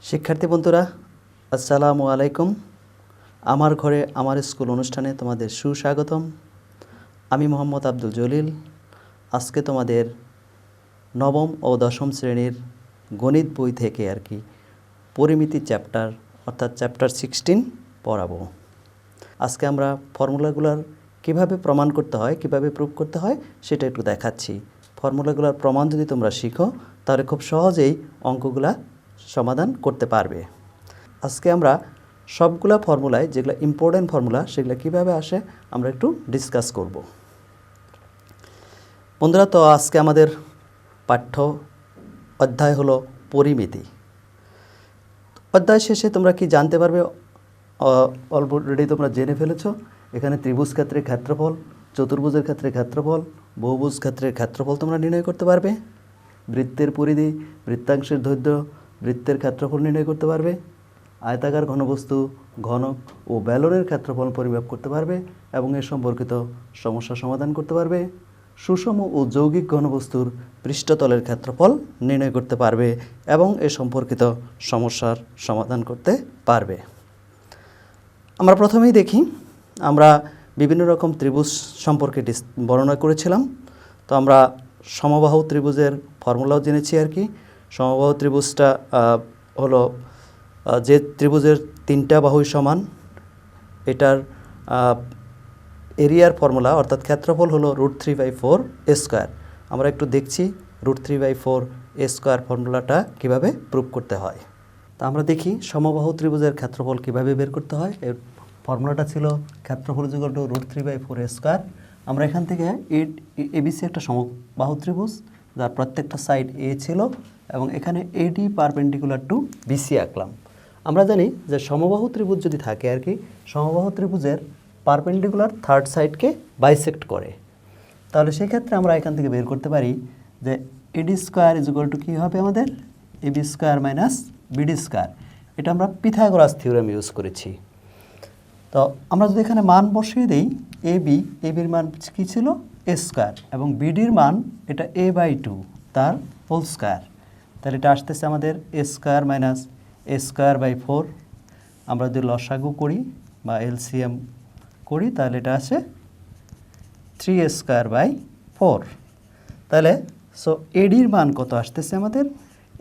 শিক্ষার্থী বন্ধুরা আসসালামু আলাইকুম। আমার ঘরে আমার স্কুল অনুষ্ঠানে তোমাদের সুস্বাগতম। আমি মোহাম্মদ আব্দুল জলিল। আজকে তোমাদের নবম ও দশম শ্রেণীর গণিত বই থেকে পরিমিতি চ্যাপ্টার অর্থাৎ চ্যাপ্টার 16 পড়াবো। আজকে আমরা ফর্মুলাগুলোর কিভাবে প্রমাণ করতে হয়, কিভাবে প্রুভ করতে হয় সেটা একটু দেখাচ্ছি। ফর্মুলাগুলোর প্রমাণ যদি তোমরা শিখো তাহলে খুব সহজেই অঙ্কগুলা সমাধান করতে পারবে। আজকে আমরা সবগুলা ফর্মুলায় যেগুলো ইম্পর্টেন্ট ফর্মুলা সেগুলো কিভাবে আসে আমরা একটু ডিসকাস করব। বন্ধুরা, তো আজকে আমাদের পাঠ্য অধ্যায় হলো পরিমিতি। অধ্যায় শেষে তোমরা কি জানতে পারবে? অলরেডি তোমরা জেনে ফেলেছো। এখানে ত্রিভুজ ক্ষেত্রের ক্ষেত্রফল, চতুর্ভুজের ক্ষেত্রে ক্ষেত্রফল, বহুভুজ ক্ষেত্রের ক্ষেত্রফল তোমরা নির্ণয় করতে পারবে। বৃত্তের পরিধি, বৃত্তাংশের দৈর্ঘ্য, বৃত্তের ক্ষেত্রফল নির্ণয় করতে পারবে। আয়তাকার ঘনবস্তু, ঘনক ও ব্যালনের ক্ষেত্রফল পরিমাপ করতে পারবে এবং এ সম্পর্কিত সমস্যা সমাধান করতে পারবে। সুষম ও যৌগিক ঘনবস্তুর পৃষ্ঠতলের ক্ষেত্রফল নির্ণয় করতে পারবে এবং এ সম্পর্কিত সমস্যার সমাধান করতে পারবে। আমরা প্রথমেই দেখি, আমরা বিভিন্ন রকম ত্রিভুজ সম্পর্কে বর্ণনা করেছিলাম। তো আমরা সমবাহু ত্রিভুজের ফর্মুলাও জেনেছি। সমবাহু ত্রিভুজটা হলো যে ত্রিভুজের তিনটা বাহুই সমান, এটার এরিয়ার ফর্মুলা অর্থাৎ ক্ষেত্রফল হলো √3/4 স্কোয়ার। আমরা একটু দেখছি √3/4 স্কোয়ার ফর্মুলাটা কিভাবে প্রুভ করতে হয়। তা আমরা দেখি সমবাহু ত্রিভুজের ক্ষেত্রফল কিভাবে বের করতে হয়। এর ফর্মুলাটা ছিল ক্ষেত্রফল √3/4 স্কোয়ার। আমরা এখান থেকে ABC একটা সমবাহু ত্রিভুজ যার প্রত্যেকটা সাইড এ ছিল এবং এখানে AD পারপেন্ডিকুলার টু BC আঁকলাম। আমরা জানি যে সমবাহু ত্রিভুজ যদি থাকে সমবাহু ত্রিভুজের পারপেন্ডিকুলার থার্ড সাইডকে বাইসেক্ট করে। তাহলে সেক্ষেত্রে আমরা এখান থেকে বের করতে পারি যে AD স্কোয়ার কী হবে আমাদের AB square minus BD square. এটা আমরা পিথাগোরাস থিওরেম ইউজ করেছি। তো আমরা যদি এখানে মান বসিয়ে দিই, ABর মান কী ছিল A স্কোয়ার এবং BDর মান এটা A/2 তার হোল স্কোয়ার। তাহলে এটা আসতেছে আমাদের A স্কোয়ার মাইনাস A স্কোয়ার/4। আমরা যদি লসাগু করি বা LCM করি তাহলে এটা আসে 3A স্কোয়ার/4। তাহলে ADর মান কত আসতেছে আমাদের?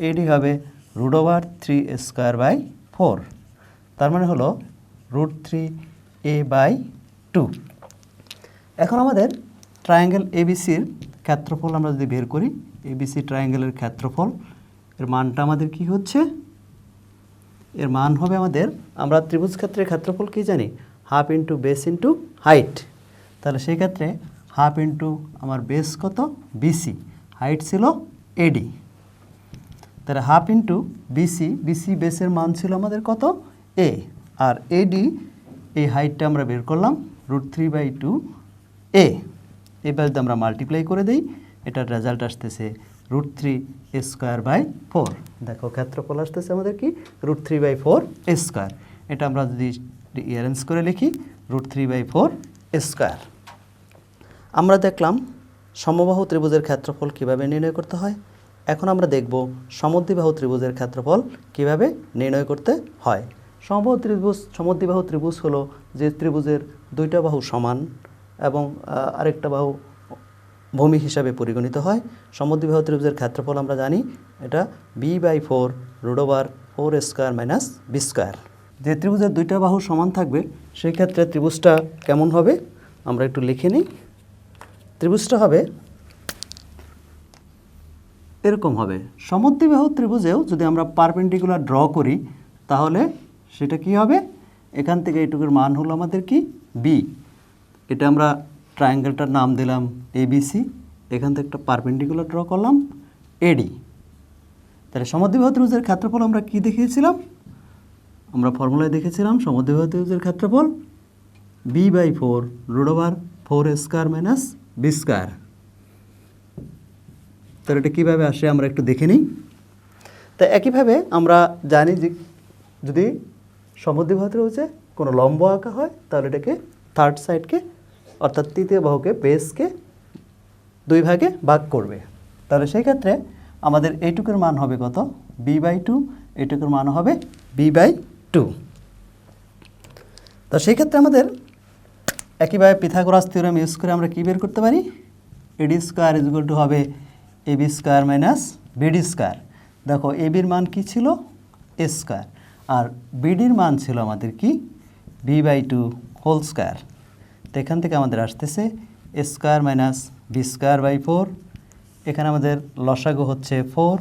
AD হবে √3A স্কোয়ার/4। তার মানে হলো √3A/2। এখন আমাদের ট্রায়াঙ্গেল ABCর ক্ষেত্রফল আমরা যদি বের করি, ABC ট্রায়াঙ্গেলের ক্ষেত্রফল এর মানটা আমাদের কি হচ্ছে? এর মান হবে আমাদের, আমরা ত্রিভুজ ক্ষেত্রের ক্ষেত্রফল কি জানি? Half into base into height. তাহলে সেই ক্ষেত্রে হাফ ইন্টু আমার বেস কত? BC, হাইট ছিল AD। তাহলে হাফ ইন্টু BC বেসের মান ছিল আমাদের কত? A, আর AD এই হাইটটা আমরা বের করলাম √3/2A। এবার যদি আমরা মাল্টিপ্লাই করে দিই, এটার রেজাল্ট আসতেছে √3A স্কোয়ার/4। দেখো ক্ষেত্রফল আসতেছে আমাদের কি √3/4 স্কোয়ার। এটা আমরা যদি অ্যারেঞ্জ করে লিখি √3/4 স্কোয়ার। আমরা দেখলাম সমবাহু ত্রিভুজের ক্ষেত্রফল কিভাবে নির্ণয় করতে হয়। এখন আমরা দেখব সমদ্বিবাহু ত্রিভুজের ক্ষেত্রফল কিভাবে নির্ণয় করতে হয়। সমদ্বিবাহু ত্রিভুজ হলো যে ত্রিভুজের দুইটা বাহু সমান এবং আরেকটা বাহু ভূমি হিসাবে পরিগণিত হয়। সমদ্বিবাহু ত্রিভুজের ক্ষেত্রফল আমরা জানি এটা B/4 √4 square minus B square. যে ত্রিভুজের দুইটা বাহু সমান থাকবে সেই ক্ষেত্রে ত্রিভুজটা কেমন হবে আমরা একটু লিখে নিই। ত্রিভুজটা হবে এরকম হবে। সমদ্বিবাহু ত্রিভুজেও যদি আমরা পারপেন্ডিকুলার ড্র করি তাহলে সেটা কি হবে? এখান থেকে এইটুকুর মান হলো আমাদের কি B। এটা আমরা ট্রায়াঙ্গেলটার নাম দিলাম ABC। এখান থেকে একটা পারপেন্ডিকুলার ড্র করলাম AD। তাহলে সমদ্বিবাহু ত্রিভুজের ক্ষেত্রফল আমরা কি দেখিয়েছিলাম? আমরা ফর্মুলায় দেখেছিলাম সমদ্বিবাহু ত্রিভুজের ক্ষেত্রফল B/4 √4 square minus B square. তাহলে এটা কীভাবে আসে আমরা একটু দেখে নিই। তা একইভাবে আমরা জানি যে যদি সমদ্বিবাহু ত্রিভুজে কোনো লম্ব আঁকা হয় তাহলে এটাকে থার্ড সাইডকে অর্থাৎ তৃতীয় বাহুকে বেসকে দুই ভাগে ভাগ করবে। তাহলে সেই ক্ষেত্রে আমাদের এইটুকুর মান হবে কত? B/2 এটুকুর মান হবে b/2। তো সেই ক্ষেত্রে আমাদের একইভাবে পিথাগোরাস থিওরেম ইউজ করে আমরা কি বের করতে পারি? A D square is equal to হবে A B square minus B D square. দেখো এবির মান কি ছিল? এ স্কোয়ার, আর বিডির মান ছিল আমাদের কি? b/2 whole square. তো এখান থেকে আমাদের আসতেছে A square minus B square by 4। এখানে আমাদের লসাগু হচ্ছে 4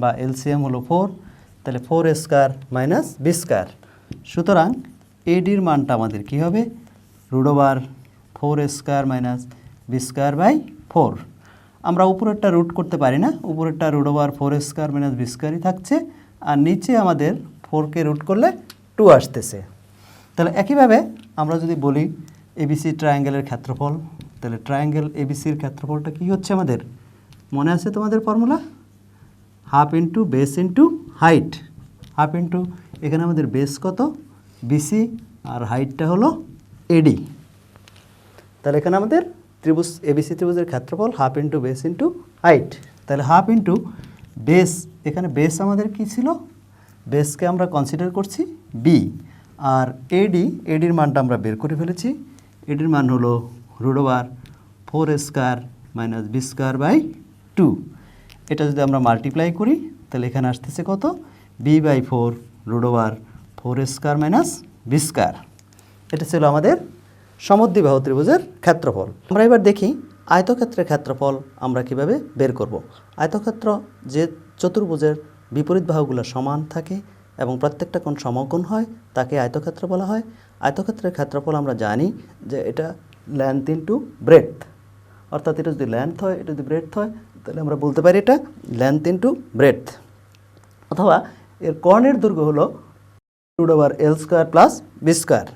বা এলসিএম হলো 4, তাহলে 4 স্কোয়ার মাইনাস বি স্কোয়ার। সুতরাং এডির মানটা আমাদের কি হবে? √4 square minus B square by 4। আমরা উপরেরটা রুট করতে পারি না, উপরেরটা √4 স্কোয়ার মাইনাস বি স্কোয়ারই থাকছে, আর নিচে আমাদের 4কে রুট করলে 2 আসতেছে। তাহলে একইভাবে আমরা যদি বলি এবিসি ট্রায়াঙ্গেলের ক্ষেত্রফল, তাহলে ট্রায়াঙ্গেল এবিসির ক্ষেত্রফলটা কি হচ্ছে আমাদের? মনে আছে তোমাদের formula? Half into base into height. Half into এখানে আমাদের বেস কত? বিসি, আর হাইটটা হলো এডি। তাহলে এখানে আমাদের ত্রিভুজ এবিসি ত্রিভুজের ক্ষেত্রফল half into base into height. তাহলে হাফ ইন্টু বেস, এখানে বেস আমাদের কি ছিল? বেসকে আমরা কনসিডার করছি বি, আর এডির মানটা আমরা বের করে ফেলেছি। এডির মান হলো √4 square minus B square by 2। এটা যদি আমরা মাল্টিপ্লাই করি তাহলে এখানে আসতেছে কত? b/4 √4 square minus B square. এটা ছিল আমাদের সমদ্বিবাহু ত্রিভুজের ক্ষেত্রফল। আমরা এবার দেখি আয়তক্ষেত্রের ক্ষেত্রফল আমরা কিভাবে বের করব। আয়তক্ষেত্র যে চতুর্ভুজের বিপরীত বাহুগুলো সমান থাকে এবং প্রত্যেকটা কোণ সমকোণ হয় তাকে আয়তক্ষেত্র বলা হয়। আয়তক্ষেত্রের ক্ষেত্রফল আমরা জানি যে এটা লেন্থ ইন্টু ব্রেডথ, অর্থাৎ এটা যদি লেন্থ হয়, এটা যদি ব্রেডথ হয়, তাহলে আমরা বলতে পারি এটা লেন্থ ইন্টু ব্রেডথ। অথবা এর কর্ণের দৈর্ঘ্য হলো √L² প্লাস বি স্কোয়ার।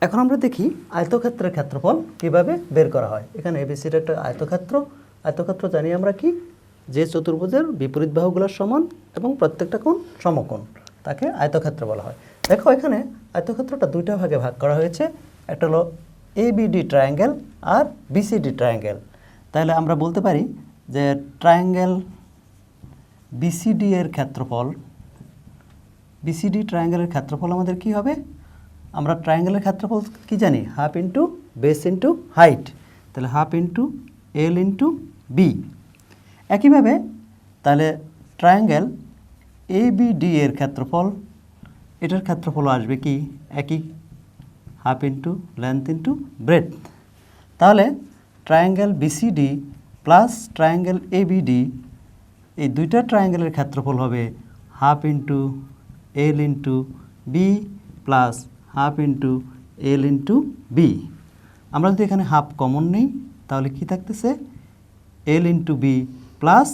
এখন আমরা দেখি আয়তক্ষেত্রের ক্ষেত্রফল কিভাবে বের করা হয়। এখানে এবিসির একটা আয়তক্ষেত্র। আয়তক্ষেত্র জানি আমরা কি? যে চতুর্ভুজের বিপরীত বাহুগুলো সমান এবং প্রত্যেকটা কোণ সমকোণ, তাকে আয়তক্ষেত্র বলা হয়। দেখো এখানে আয়তক্ষেত্রটা দুইটা ভাগে ভাগ করা হয়েছে, একটা হলো এবিডি ট্রায়াঙ্গেল আর বিসিডি ট্রায়াঙ্গেল। তাহলে আমরা বলতে পারি যে ট্রায়াঙ্গেল বিসিডি এর ক্ষেত্রফল, বিসিডি ট্রায়াঙ্গেলের ক্ষেত্রফল আমাদের কি হবে? আমরা ট্রায়াঙ্গেলের ক্ষেত্রফল কি জানি? Half into base into height. তাহলে half into L into B. একইভাবে তাহলে ট্রায়াঙ্গেল এবিডি এর ক্ষেত্রফল, এটার ক্ষেত্রফল আসবে কি? একই, half into length into breadth. তাহলে triangle B C D plus triangle A B D, এই দুইটা ট্রায়াঙ্গেলের ক্ষেত্রফল হবে half into L into B plus half into L into B. আমরা যদি এখানে হাফ কমন নেই তাহলে কি থাকতেছে? L into B plus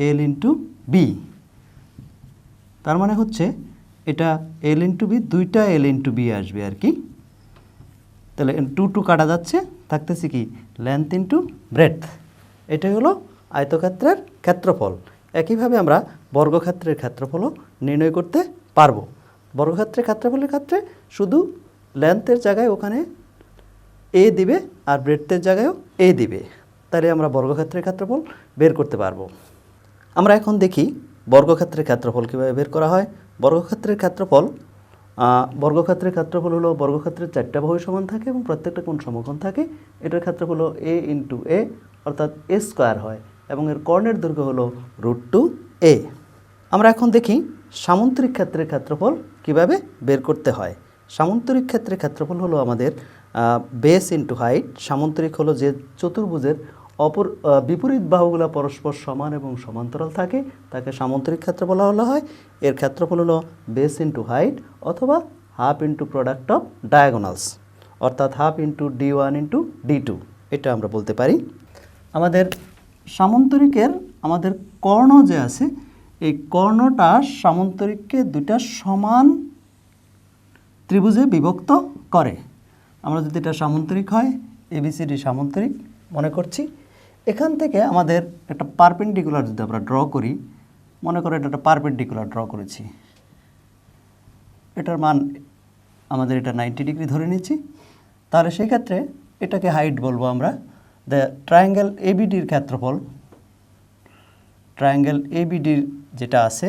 L into B. তার মানে হচ্ছে এটা এল ইন্টু বি, দুইটা এল ইন্টু বি আসবে আর কি। তাহলে 2 কাটা যাচ্ছে, থাকতেছে কি? Length into breadth. এটাই হলো আয়তক্ষেত্রের ক্ষেত্রফল। একইভাবে আমরা বর্গক্ষেত্রের ক্ষেত্রফলও নির্ণয় করতে পারবো। বর্গক্ষেত্রের ক্ষেত্রফলের ক্ষেত্রে শুধু লেন্থের জায়গায় ওখানে এ দিবে আর ব্রেডথের জায়গায়ও এ দিবে, তাহলে আমরা বর্গক্ষেত্রের ক্ষেত্রফল বের করতে পারবো। আমরা এখন দেখি বর্গক্ষেত্রের ক্ষেত্রফল কীভাবে বের করা হয়। বর্গক্ষেত্রের ক্ষেত্রফল হলো বর্গক্ষেত্রের 4টা বাহু সমান থাকে এবং প্রত্যেকটা কোণ সমকোণ থাকে। এটার ক্ষেত্রফল হলো এ ইন্টু এ, অর্থাৎ এ স্কোয়ার হয়, এবং এর কর্ণের দৈর্ঘ্য হলো √2a। আমরা এখন দেখি সামান্তরিক ক্ষেত্রের ক্ষেত্রফল কিভাবে বের করতে হয়। সামান্তরিক ক্ষেত্রের ক্ষেত্রফল হলো আমাদের বেস ইন্টু হাইট। সামান্তরিক হলো যে চতুর্ভুজের বিপরীত বাহুগুলো পরস্পর সমান এবং সমান্তরাল থাকে, তাকে সামান্তরিক ক্ষেত্র বলা হয়। এর ক্ষেত্রফল হলো বেস ইন্টু হাইট অথবা half into product of diagonals, অর্থাৎ half into d1 into d2, এটা আমরা বলতে পারি। আমাদের সামান্তরিকের আমাদের কর্ণ যে আছে, এই কর্ণটা সামান্তরিককে দুইটা সমান ত্রিভুজে বিভক্ত করে। আমরা যদি এটা সামান্তরিক হয়, এবিসিডি সামান্তরিক মনে করছি, এখান থেকে আমাদের একটা পারপেন্ডিকুলার যদি আমরা ড্র করি, মনে করো এটা একটা পারপেন্ডিকুলার ড্র করেছি, এটার মান আমাদের এটা 90 ডিগ্রি ধরে নিচ্ছি, তাহলে সেই ক্ষেত্রে এটাকে হাইট বলবো আমরা। দ্য ট্রায়াঙ্গেল এবিডির ক্ষেত্রফল, ট্রায়াঙ্গেল এবিডির যেটা আছে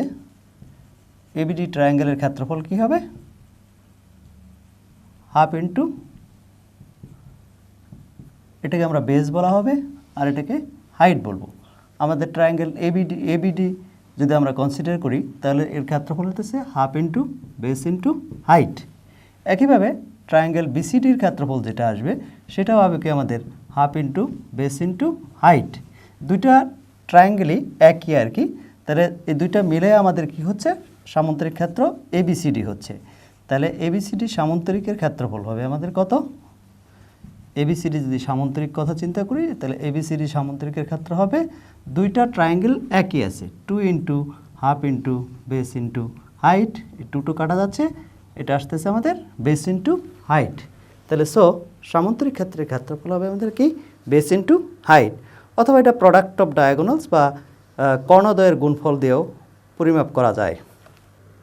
এবিডি ট্রায়াঙ্গেলের ক্ষেত্রফল কি হবে, হাফ ইন্টু, এটাকে আমরা বেস বলা হবে আর এটাকে হাইট বলবো। আমাদের ট্রায়াঙ্গেল এবিডি যদি আমরা কনসিডার করি তাহলে এর ক্ষেত্রফল হতেছে half into base into height. একইভাবে ট্রায়াঙ্গেল বিসিডির ক্ষেত্রফল যেটা আসবে সেটাও হবে কি আমাদের half into base into height. দুইটা ট্রায়াঙ্গেলই একই আর কি, তাহলে এই দুইটা মিলে আমাদের কি হচ্ছে, সামান্তরিক ক্ষেত্র এবিসিডি হচ্ছে। তাহলে এবিসিডি সামান্তরিকের ক্ষেত্রফল হবে আমাদের কত, এবিসিডি যদি সামান্তরিক কথা চিন্তা করি তাহলে এবিসিডি সামান্তরিকের ক্ষেত্র হবে, দুইটা ট্রায়াঙ্গেল একই আছে, 2 into half into base into height, এই 2 কাটা যাচ্ছে, এটা আসতেছে আমাদের বেস ইন্টু হাইট। তাহলে সামান্তরিক ক্ষেত্রের ক্ষেত্রফল হবে আমাদের কি, বেস ইন্টু হাইট। অথবা এটা প্রোডাক্ট অফ ডায়াগোনালস বা কর্ণদ্বয়ের গুণফল দিয়েও পরিমাপ করা যায়।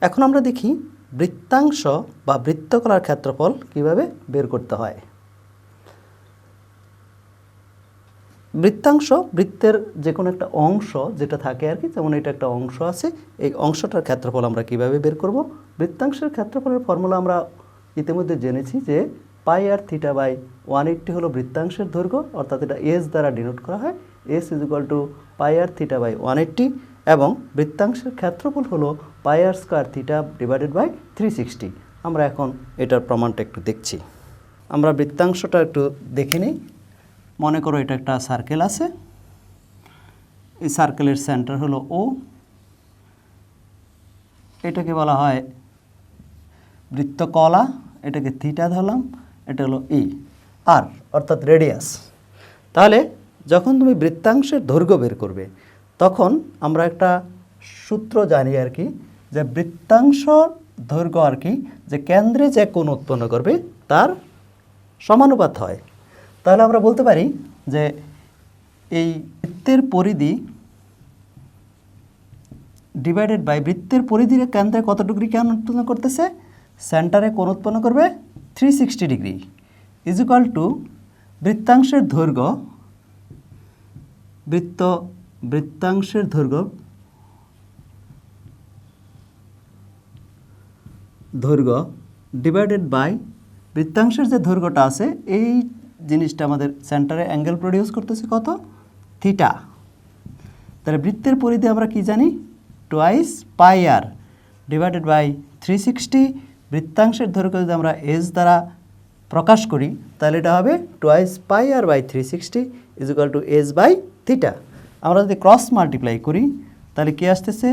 এখন আমরা দেখি বৃত্তাংশ বা বৃত্তকলার ক্ষেত্রফল কিভাবে বের করতে হয়। বৃত্তাংশ বৃত্তের যে কোনো একটা অংশ যেটা থাকে আর কি, যেমন এটা একটা অংশ আছে, এই অংশটার ক্ষেত্রফল আমরা কিভাবে বের করব। বৃত্তাংশের ক্ষেত্রফলের ফর্মুলা আমরা ইতিমধ্যে জেনেছি যে পাই আর থিটা বাই 180 হলো বৃত্তাংশের দৈর্ঘ্য, অর্থাৎ এটা এস দ্বারা ডিনোট করা হয়, s is equal to pi r theta by 180, এবং বৃত্তাংশের ক্ষেত্রফল হলো pi r square theta divided by 360। আমরা এখন এটার প্রমাণটা একটু দেখছি। আমরা বৃত্তাংশটা একটু দেখে নিই। মনে করো এটা একটা সার্কেল আছে, এই সার্কেলের সেন্টার হলো ও, এটাকে বলা হয় বৃত্তকলা, এটাকে থিটা ধরলাম, এটা হলো ই, আর অর্থাৎ রেডিয়াস। তাহলে যখন তুমি বৃত্তাংশের দৈর্ঘ্য বের করবে তখন আমরা একটা সূত্র জানি আর কি, যে বৃত্তাংশ দৈর্ঘ্য আর কি, যে কেন্দ্রে যে কোণ উৎপন্ন করবে তার সমানুপাত হয়। তাহলে আমরা বলতে পারি যে এই বৃত্তের পরিধি ডিভাইডেড বাই বৃত্তের পরিধির কেন্দ্রে কত ডিগ্রি কোণ উৎপন্ন করতেছে, সেন্টারে কোণ উৎপন্ন করবে 360 ডিগ্রি, ইজ ইকুয়াল টু বৃত্তাংশের দৈর্ঘ্য, বৃত্তাংশের দৈর্ঘ্য ডিভাইডেড বাই বৃত্তাংশের যে দৈর্ঘ্যটা আছে, এই জিনিসটা আমাদের সেন্টারে অ্যাঙ্গেল প্রডিউস করতেছে কত, থিটা। তাহলে বৃত্তের পরিধি আমরা কি জানি, twice pi r divided by 360। বৃত্তাংশের দৈর্ঘ্য যদি আমরা এস দ্বারা প্রকাশ করি তাহলে এটা হবে twice pi r by 360 is equal to s by theta. আমরা যদি ক্রস মাল্টিপ্লাই করি তাহলে কি আসতেছে,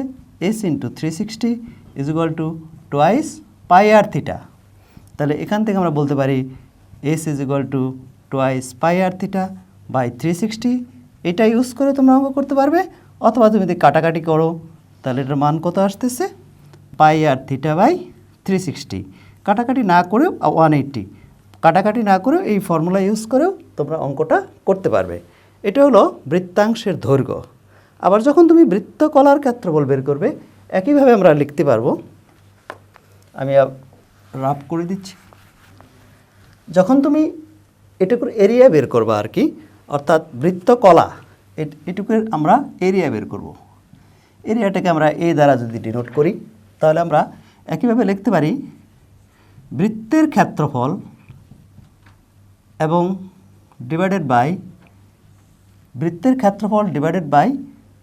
s into 360 is equal to twice pi r theta. তাহলে এখান থেকে আমরা বলতে পারি s is equal to twice pi r theta by 360। এটা ইউজ করে তোমরা অঙ্ক করতে পারবে, অথবা তুমি যদি কাটাকাটি করো তাহলে এটার মান কত আসতেছে, পাই আর থিটা বাই 360। কাটাকাটি না করেও 180, কাটাকাটি না করেও এই ফর্মুলা ইউজ করেও তোমরা অঙ্কটা করতে পারবে। এটা হলো বৃত্তাংশের দৈর্ঘ্য। আবার যখন তুমি বৃত্তকলার ক্ষেত্রফল বের করবে একইভাবে আমরা লিখতে পারবো। আমি রাফ করে দিচ্ছি। যখন তুমি এটুকুর এরিয়া বের করবা আর কি, অর্থাৎ বৃত্তকলা এটুকুর আমরা এরিয়া বের করব। এরিয়াটাকে আমরা এ দ্বারা যদি ডিনোট করি তাহলে আমরা একইভাবে লিখতে পারি বৃত্তের ক্ষেত্রফল এবং ডিভাইডেড বাই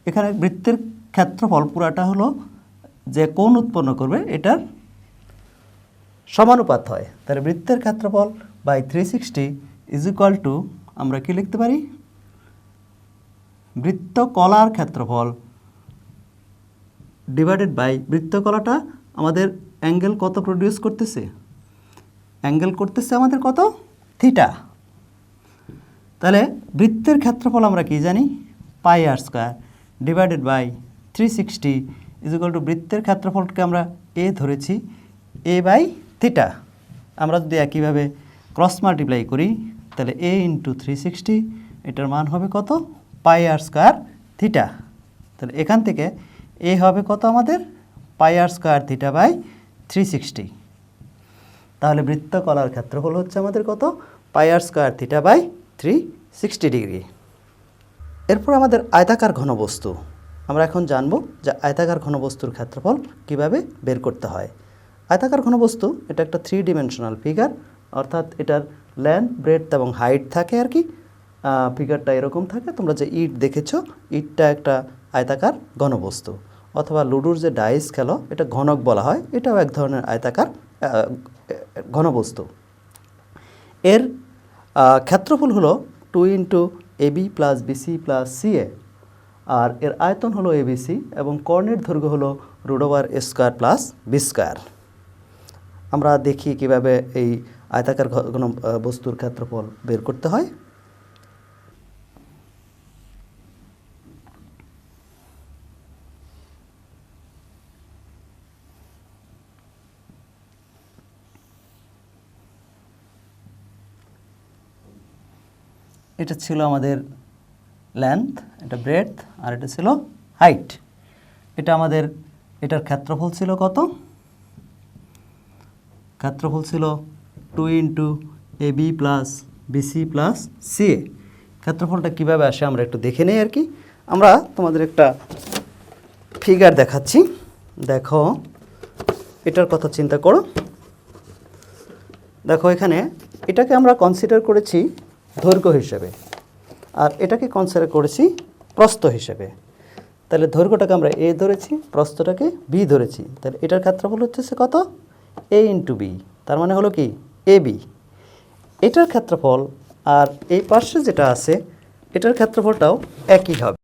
এখানে বৃত্তের ক্ষেত্রফল পুরাটা হলো যে কোণ উৎপন্ন করবে এটার সমানুপাত হয়। তাহলে বৃত্তের ক্ষেত্রফল বাই 360 ইজ ইকুয়াল টু আমরা কি লিখতে পারি, বৃত্তকলার ক্ষেত্রফল ডিভাইডেড বাই বৃত্তকলাটা আমাদের অ্যাঙ্গেল কত প্রডিউস করতেছে, অ্যাঙ্গেল করতেছে আমাদের কত, থিটা। তাহলে বৃত্তের ক্ষেত্রফল আমরা কি জানি, pi r square divided by 360 is equal to বৃত্তের ক্ষেত্রফলকে আমরা এ ধরেছি, এ বাই থিটা। আমরা যদি একইভাবে ক্রস মাল্টিপ্লাই করি তাহলে এ ইন্টু 360, এটার মান হবে কত, পাই আর স্কোয়ার থিটা। তাহলে এখান থেকে এ হবে কত আমাদের, পাই আর স্কোয়ার থিটা বাই 360। তাহলে বৃত্তকলার ক্ষেত্রফল হচ্ছে আমাদের কত, পাই r square theta by 360 degree. এরপর আমাদের আয়তাকার ঘনবস্তু, আমরা এখন জানব যে আয়তাকার ঘনবস্তুর ক্ষেত্রফল কিভাবে বের করতে হয়। আয়তাকার ঘনবস্তু এটা একটা 3 ডাইমেনশনাল ফিগার, অর্থাৎ এটার লেন্থ, ব্রেডথ এবং হাইট থাকে আর কি। ফিগারটা এরকম থাকে, তোমরা যে ইট দেখেছো, ইটটা একটা আয়তাকার ঘনবস্তু, অথবা লুডোর যে ডাইস খেলো এটা ঘনক বলা হয়, এটাও এক ধরনের আয়তাকার ঘনবস্তু। এর ক্ষেত্রফল হলো 2 into A B plus BC plus C A, আর এর আয়তন হলো এবিসি এবং কর্ণের দৈর্ঘ্য হলো √a² প্লাস b²। আমরা দেখি কিভাবে এই আয়তাকার বস্তুর ক্ষেত্রফল বের করতে হয়। এটা ছিল আমাদের লেন্থ, এটা ব্রেডথ, আর এটা ছিল হাইট। এটা আমাদের এটার ক্ষেত্রফল ছিল কত? ক্ষেত্রফল ছিল 2 into A B plus BC plus C A. ক্ষেত্রফলটা কীভাবে আসে আমরা একটু দেখে নেই আর কি। আমরা তোমাদের একটা ফিগার দেখাচ্ছি, দেখো এটার কথা চিন্তা করো। দেখো এখানে এটাকে আমরা কনসিডার করেছি দৈর্ঘ্য হিসেবে, আর এটাকে কনসিডার করেছি প্রস্থ হিসেবে। তাহলে দৈর্ঘ্যটাকে আমরা এ ধরেছি, প্রস্থটাকে বি ধরেছি। তাহলে এটার ক্ষেত্রফল হচ্ছে কত? এ ইন্টু বি, তার মানে হলো কি এ বি। এটার ক্ষেত্রফল আর এই পাশে যেটা আছে এটার ক্ষেত্রফলটাও একই হবে।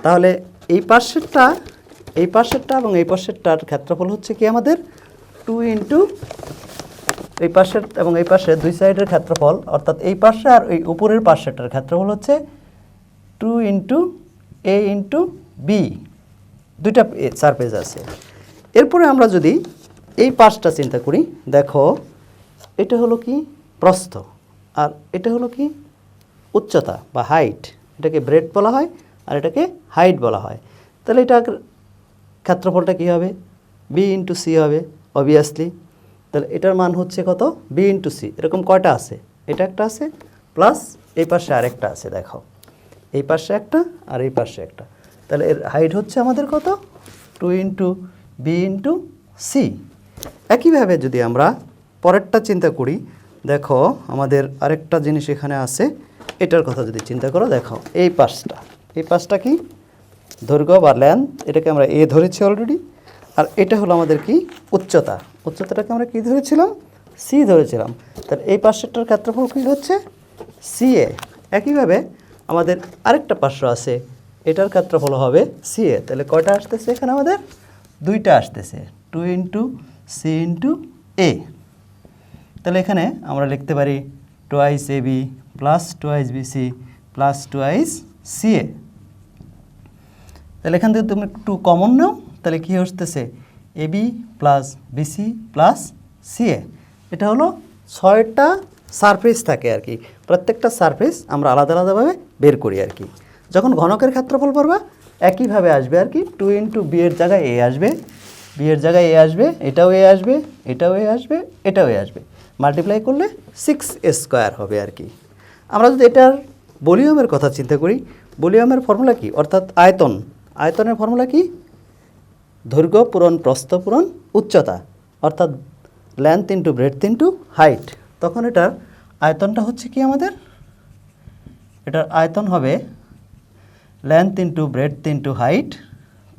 তাহলে এই পাশেরটা এবং এই পাশেরটার ক্ষেত্রফল হচ্ছে কি আমাদের 2 ইন্টু এই পাশের এবং এই পাশের দুই সাইডের ক্ষেত্রফল, অর্থাৎ এই পাশে আর এই উপরের পাশেরটার ক্ষেত্রফল হচ্ছে 2 ইন্টু এ ইন্টু বি। দুইটা সারফেস আছে। এরপরে আমরা যদি এই পাশটা চিন্তা করি, দেখো এটা হলো কি প্রস্থ, আর এটা হলো কি উচ্চতা বা হাইট। এটাকে ব্রেড বলা হয় আর এটাকে হাইট বলা হয়। তাহলে এটার ক্ষেত্রফলটা কী হবে? বি ইন্টু সি হবে অবভিয়াসলি। তাহলে এটার মান হচ্ছে কত? B into c. এরকম কয়টা আছে? এটা একটা আছে, প্লাস এই পাশে আরেকটা আছে। দেখো এই পাশে একটা আর এই পাশে একটা। তাহলে এর হাইট হচ্ছে আমাদের কত? 2 ইন্টু বি ইন্টু সি। একইভাবে যদি আমরা পরেরটা চিন্তা করি, দেখো আমাদের আরেকটা জিনিস এখানে আছে, এটার কথা যদি চিন্তা করো, দেখো এই পাশটা কি দৈর্ঘ্য বা লেন্থ, এটাকে আমরা এ ধরেছি অলরেডি। আর এটা হলো আমাদের কি উচ্চতাটাকে আমরা কি ধরেছিলাম? সি ধরেছিলাম। তাহলে এই পাশেরটার ক্ষেত্রফল কি হচ্ছে? সিএ। একইভাবে আমাদের আরেকটা পার্শ্ব আছে, এটার ক্ষেত্রফল হবে সিএ। তাহলে কয়টা আসতেছে এখানে? আমাদের দুইটা আসতেছে, 2 ইন্টু সি ইন্টু এ। তাহলে এখানে আমরা লিখতে পারি 2 AB plus 2 BC plus 2 CA. তাহলে এখান থেকে তুমি একটু কমন নাও, তাহলে কী আসতেছে? AB plus BC plus CA. এটা হলো 6টা সারফেস থাকে আর কি। প্রত্যেকটা সারফেস আমরা আলাদা আলাদাভাবে বের করি আর কি। যখন ঘনকের ক্ষেত্রফল পড়বা একইভাবে আসবে আর কি। 2 ইন্টু বি এর জায়গায় এ আসবে, বি এর জায়গায় এ আসবে, এটাও এ আসবে, এটাও এ আসবে, এটাও এ আসবে। মাল্টিপ্লাই করলে 6a² হবে আর কি। আমরা যদি এটার ভলিউমের কথা চিন্তা করি, ভলিউমের ফর্মুলা কি? অর্থাৎ আয়তনের ফর্মুলা কি? দৈর্ঘ্য পূরণ প্রস্থ পূরণ উচ্চতা, অর্থাৎ length into breadth into height. তখন এটার আয়তনটা হচ্ছে কি আমাদের? এটার আয়তন হবে length into breadth into height.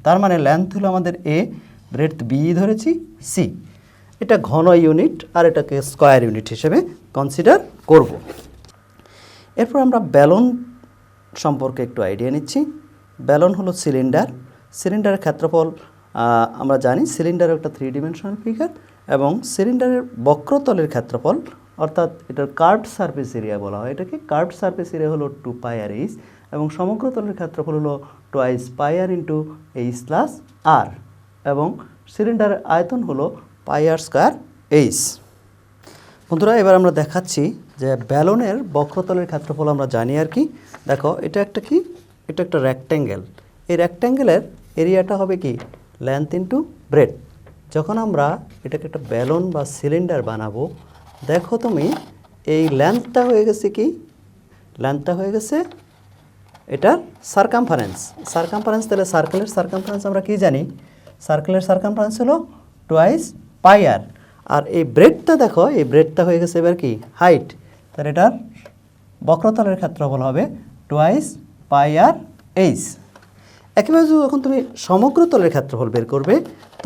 তার মানে লেন্থ হলো আমাদের এ, ব্রেডথ বি ধরেছি, সি। এটা ঘন ইউনিট আর এটাকে স্কয়ার ইউনিট হিসেবে কনসিডার করব। এরপর আমরা ব্যালন সম্পর্কে একটু আইডিয়া নিচ্ছি। ব্যালন হলো সিলিন্ডারের ক্ষেত্রফল আমরা জানি। সিলিন্ডারের একটা 3 ডাইমেনশনাল ফিগার, এবং সিলিন্ডারের বক্রতলের ক্ষেত্রফল, অর্থাৎ এটার কার্ভড সারফেস এরিয়া বলা হয় এটাকে। কার্ভড সারফেস এরিয়া হলো 2πr/h, এবং সমগ্রতলের ক্ষেত্রফল হলো 2πr ইন্টু h+r, এবং সিলিন্ডারের আয়তন হলো πr²h। বন্ধুরা, এবার আমরা দেখাচ্ছি যে ব্যালনের বক্রতলের ক্ষেত্রফল আমরা জানি আর কি। দেখো এটা একটা কি? এটা একটা রেক্ট্যাঙ্গেল। এই রেক্ট্যাঙ্গেলের এরিয়াটা হবে কি? Length into breadth. যখন আমরা এটাকে একটা ব্যালন বা সিলিন্ডার বানাবো, দেখো তুমি এই লেন্থটা হয়ে গেছে কি? লেন্থটা হয়ে গেছে এটার সারকামফারেন্স। সারকামফারেন্স তাহলে সার্কেলের সারকামফারেন্স আমরা কি জানি? সার্কেলের সারকামফারেন্স হলো টুয়াইস পাই আর। আর এই ব্রেডটা দেখো, এই ব্রেডটা হয়ে গেছে এবার কি হাইট, তাহলে এটার বক্রতলের ক্ষেত্রফল হবে টুয়াইস পাই আর এইচ। একইভাবে যখন তুমি সমগ্র তলের ক্ষেত্রফল বের করবে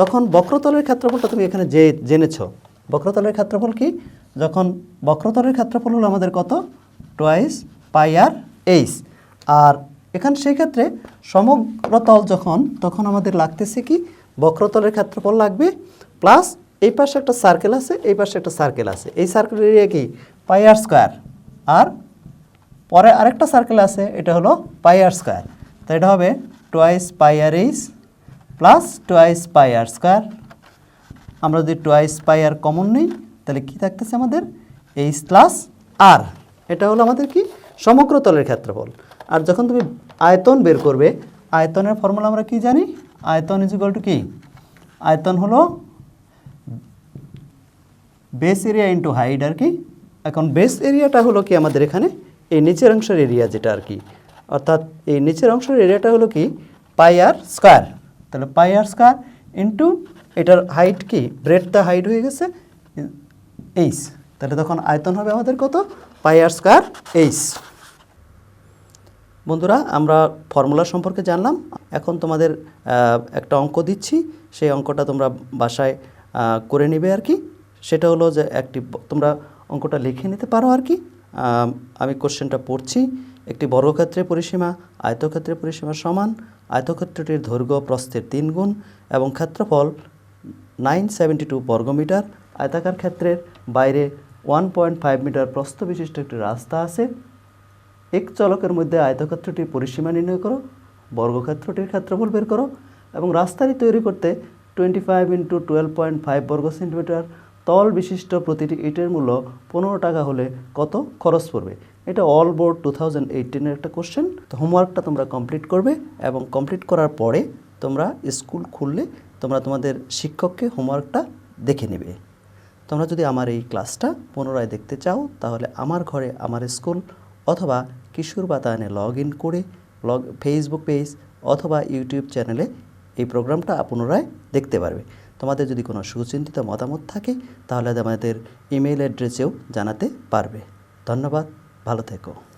তখন বক্রতলের ক্ষেত্রফলটা তুমি এখানে যে জেনেছ। বক্রতলের ক্ষেত্রফল কি? যখন বক্রতলের ক্ষেত্রফল হলো আমাদের কত? টুয়াইস পাই আর এইচ। আর এখানে সেই ক্ষেত্রে সমগ্র তল যখন, তখন আমাদের লাগতেছে কি বক্রতলের ক্ষেত্রফল লাগবে প্লাস এই পাশে একটা সার্কেল আছে, এই পাশে একটা সার্কেল আছে, এই সার্কেলের এরিয়া কি পাই আর স্কোয়ার, আর পরে আরেকটা সার্কেল আছে এটা হলো পাই আর স্কোয়ার। তো এটা হবে টুয়াইস পাই আর H plus twice pi r square. আমরা যদি টুয়াইস পাই আর কমন নিই তাহলে কি থাকতেছে আমাদের? এইচ প্লাস আর। এটা হলো আমাদের কি সমগ্র তলের ক্ষেত্রফল। আর যখন তুমি আয়তন বের করবে, আয়তনের ফর্মুলা আমরা কি জানি? আয়তন ইজ ইকুয়াল টু কি? আয়তন হলো বেস এরিয়া ইন্টু হাইট আর কি। এখন বেস এরিয়াটা হলো কি আমাদের এখানে এই নিচের অংশের এরিয়া যেটা আর কি, অর্থাৎ এই নিচের অংশের এরিয়াটা হলো কি পাই আর স্কোয়ার। তাহলে পাই আর স্কোয়ার ইন্টু এটার হাইট কি, ব্রেডটা হাইট হয়ে গেছে এইচ, তাহলে তখন আয়তন হবে আমাদের কত? পাই আর স্কোয়ার এইচ। বন্ধুরা আমরা ফর্মুলা সম্পর্কে জানলাম। এখন তোমাদের একটা অঙ্ক দিচ্ছি, সেই অঙ্কটা তোমরা বাসায় করে নেবে আর কি। সেটা হলো যে তোমরা অঙ্কটা লিখে নিতে পারো আর কি। আমি কোশ্চেনটা পড়ছি। একটি বর্গক্ষেত্রের পরিসীমা আয়তক্ষেত্রের পরিসীমার সমান, আয়তক্ষেত্রটির দৈর্ঘ্য প্রস্থের 3 গুণ এবং ক্ষেত্রফল 972 বর্গমিটার। আয়তাকার ক্ষেত্রের বাইরে 1.5 মিটার প্রস্থ বিশিষ্ট একটি রাস্তা আছে। এক চলকের মধ্যে আয়তক্ষেত্রটির পরিসীমা নির্ণয় করো, বর্গক্ষেত্রটির ক্ষেত্রফল বের করো এবং রাস্তাটি তৈরি করতে 25 × 12.5 বর্গ সেন্টিমিটার তল বিশিষ্ট প্রতিটি ইটের মূল্য 15 টাকা হলে কত খরচ পড়বে? এটা অল বোর্ড 2018-এর একটা কোশ্চেন। তো হোমওয়ার্কটা তোমরা কমপ্লিট করবে এবং কমপ্লিট করার পরে তোমরা স্কুল খুললে তোমরা তোমাদের শিক্ষককে হোমওয়ার্কটা দেখে নেবে। তোমরা যদি আমার এই ক্লাসটা পুনরায় দেখতে চাও তাহলে আমার ঘরে আমার স্কুল অথবা কিশোর বাতায়নে লগ ইন করে ফেসবুক পেজ অথবা ইউটিউব চ্যানেলে এই প্রোগ্রামটা পুনরায় দেখতে পারবে। তোমাদের যদি কোনো সুচিন্তিত মতামত থাকে তাহলে আমাদের ইমেল অ্যাড্রেসেও জানাতে পারবে। ধন্যবাদ, ভালো থেকো।